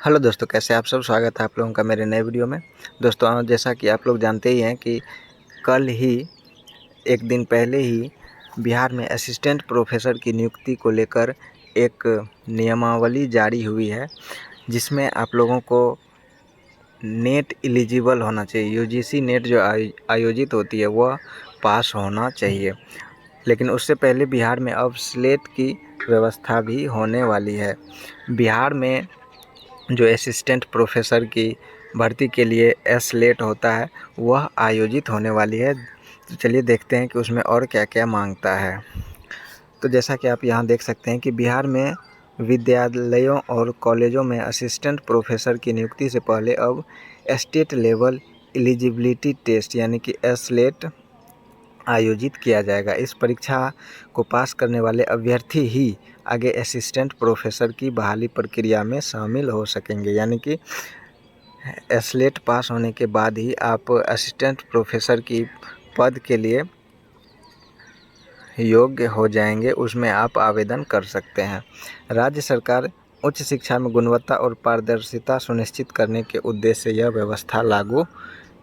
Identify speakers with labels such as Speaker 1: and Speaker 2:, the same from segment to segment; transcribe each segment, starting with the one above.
Speaker 1: Hello दोस्तों, कैसे आप सब। स्वागत है आप लोगों का मेरे नए वीडियो में। दोस्तों, जैसा कि आप लोग जानते ही हैं कि कल ही एक दिन पहले ही बिहार में असिस्टेंट प्रोफेसर की नियुक्ति को लेकर एक नियमावली जारी हुई है, जिसमें आप लोगों को नेट एलिजिबल होना चाहिए। यूजीसी नेट जो आयोजित होती है वह पास होना चाहिए। लेकिन उससे पहले बिहार में अब स्लेट की व्यवस्था भी होने वाली है। बिहार में जो असिस्टेंट प्रोफेसर की भर्ती के लिए स्लेट होता है वह आयोजित होने वाली है। तो चलिए देखते हैं कि उसमें और क्या क्या मांगता है। तो जैसा कि आप यहाँ देख सकते हैं कि बिहार में विद्यालयों और कॉलेजों में असिस्टेंट प्रोफेसर की नियुक्ति से पहले अब स्टेट लेवल एलिजिबिलिटी टेस्ट यानी कि स्लेट आयोजित किया जाएगा। इस परीक्षा को पास करने वाले अभ्यर्थी ही आगे असिस्टेंट प्रोफेसर की बहाली प्रक्रिया में शामिल हो सकेंगे। यानी कि स्लेट पास होने के बाद ही आप असिस्टेंट प्रोफेसर की पद के लिए योग्य हो जाएंगे, उसमें आप आवेदन कर सकते हैं। राज्य सरकार उच्च शिक्षा में गुणवत्ता और पारदर्शिता सुनिश्चित करने के उद्देश्य से यह व्यवस्था लागू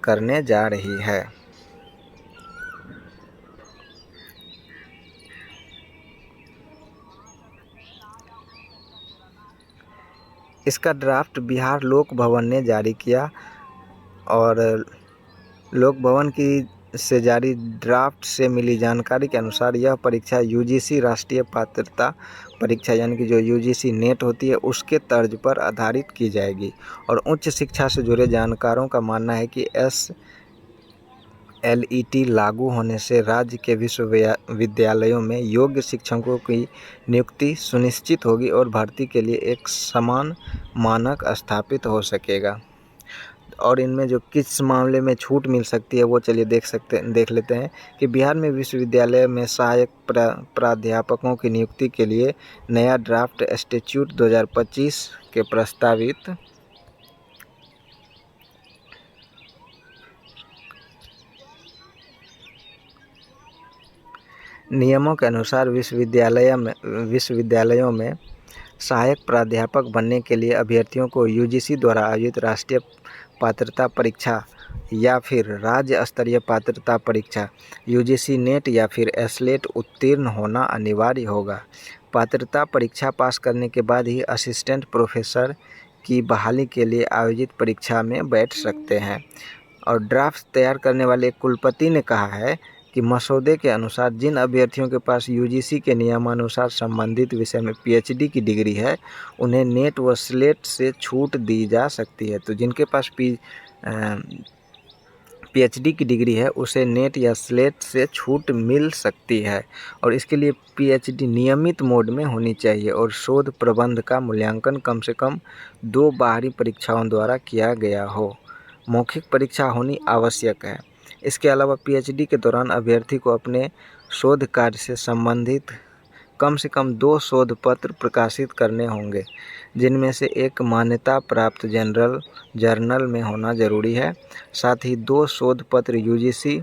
Speaker 1: करने जा रही है। इसका ड्राफ्ट बिहार लोक भवन ने जारी किया और लोक भवन की से जारी ड्राफ्ट से मिली जानकारी के अनुसार यह परीक्षा यूजीसी राष्ट्रीय पात्रता परीक्षा यानी कि जो यूजीसी नेट होती है उसके तर्ज पर आधारित की जाएगी। और उच्च शिक्षा से जुड़े जानकारों का मानना है कि SLET लागू होने से राज्य के विश्वविद्यालयों में योग्य शिक्षकों की नियुक्ति सुनिश्चित होगी और भर्ती के लिए एक समान मानक स्थापित हो सकेगा। और इनमें जो किस मामले में छूट मिल सकती है वो चलिए देख लेते हैं कि बिहार में विश्वविद्यालय में सहायक प्राध्यापकों की नियुक्ति के लिए नया ड्राफ्ट स्टैट्यूट 2025 के प्रस्तावित नियमों के अनुसार विश्वविद्यालयों में सहायक प्राध्यापक बनने के लिए अभ्यर्थियों को यूजीसी द्वारा आयोजित राष्ट्रीय पात्रता परीक्षा या फिर राज्य स्तरीय पात्रता परीक्षा यूजीसी नेट या फिर स्लेट उत्तीर्ण होना अनिवार्य होगा। पात्रता परीक्षा पास करने के बाद ही असिस्टेंट प्रोफेसर की बहाली के लिए आयोजित परीक्षा में बैठ सकते हैं। और ड्राफ्ट तैयार करने वाले कुलपति ने कहा है कि मसौदे के अनुसार जिन अभ्यर्थियों के पास यूजीसी के नियमानुसार संबंधित विषय में पीएचडी की डिग्री है उन्हें नेट व स्लेट से छूट दी जा सकती है। तो जिनके पास पीएचडी की डिग्री है उसे नेट या स्लेट से छूट मिल सकती है। और इसके लिए पीएचडी नियमित मोड में होनी चाहिए और शोध प्रबंध का मूल्यांकन कम से कम 2 बाहरी परीक्षाओं द्वारा किया गया हो। मौखिक परीक्षा होनी आवश्यक है। इसके अलावा पीएचडी के दौरान अभ्यर्थी को अपने शोध कार्य से संबंधित कम से कम 2 शोध पत्र प्रकाशित करने होंगे, जिनमें से एक मान्यता प्राप्त जर्नल में होना जरूरी है। साथ ही 2 शोध पत्र यूजीसी,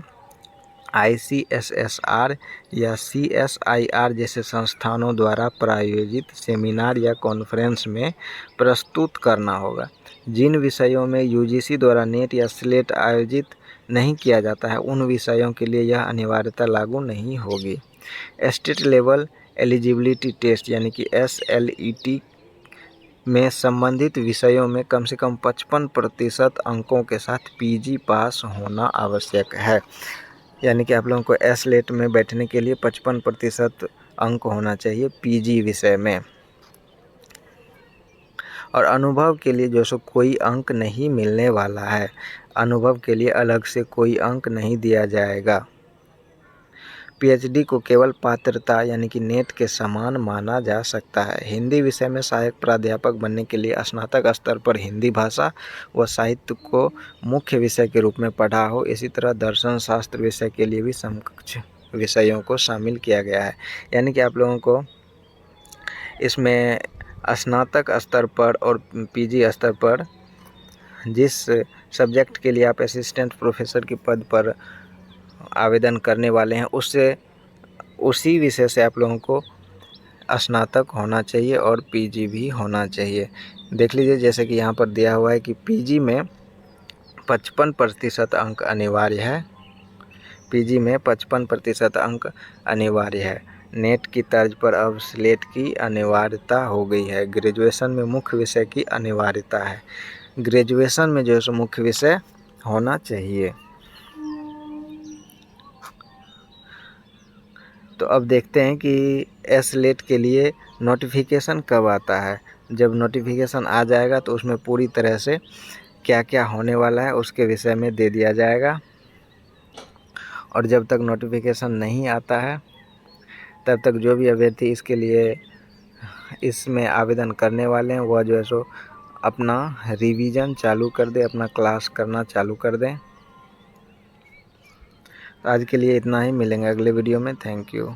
Speaker 1: ICSSR या CSIR जैसे संस्थानों द्वारा प्रायोजित सेमिनार या कॉन्फ्रेंस में प्रस्तुत करना होगा। जिन विषयों में यूजीसी द्वारा नेट या स्लेट आयोजित नहीं किया जाता है उन विषयों के लिए यह अनिवार्यता लागू नहीं होगी। स्टेट लेवल एलिजिबिलिटी टेस्ट यानी कि SLET में संबंधित विषयों में कम से कम 55% अंकों के साथ PG पास होना आवश्यक है। यानी कि आप लोगों को स्लेट में बैठने के लिए 55% अंक होना चाहिए PG विषय में। और अनुभव के लिए जो सो कोई अंक नहीं मिलने वाला है। अनुभव के लिए अलग से कोई अंक नहीं दिया जाएगा। पीएचडी को केवल पात्रता यानी कि नेट के समान माना जा सकता है। हिंदी विषय में सहायक प्राध्यापक बनने के लिए स्नातक स्तर पर हिंदी भाषा व साहित्य को मुख्य विषय के रूप में पढ़ा हो। इसी तरह दर्शन शास्त्र विषय के लिए भी समकक्ष विषयों को शामिल किया गया है। यानी कि आप लोगों को इसमें स्नातक स्तर पर और PG स्तर पर जिस सब्जेक्ट के लिए आप असिस्टेंट प्रोफेसर के पद पर आवेदन करने वाले हैं उससे उसी विषय से आप लोगों को स्नातक होना चाहिए और PG भी होना चाहिए। देख लीजिए, जैसे कि यहाँ पर दिया हुआ है कि पीजी में 55% अंक अनिवार्य है। पीजी में 55% अंक अनिवार्य है। नेट की तर्ज पर अब स्लेट की अनिवार्यता हो गई है। ग्रेजुएशन में मुख्य विषय की अनिवार्यता है। ग्रेजुएशन में जो है सो मुख्य विषय होना चाहिए। तो अब देखते हैं कि स्लेट के लिए नोटिफिकेशन कब आता है। जब नोटिफिकेशन आ जाएगा तो उसमें पूरी तरह से क्या क्या होने वाला है उसके विषय में दे दिया जाएगा। और जब तक नोटिफिकेशन नहीं आता है तब तक जो भी अभ्यर्थी इसके लिए इसमें आवेदन करने वाले हैं वह जो है सो अपना रिवीजन चालू कर दें, अपना क्लास करना चालू कर दें। आज के लिए इतना ही, मिलेंगे अगले वीडियो में। Thank you.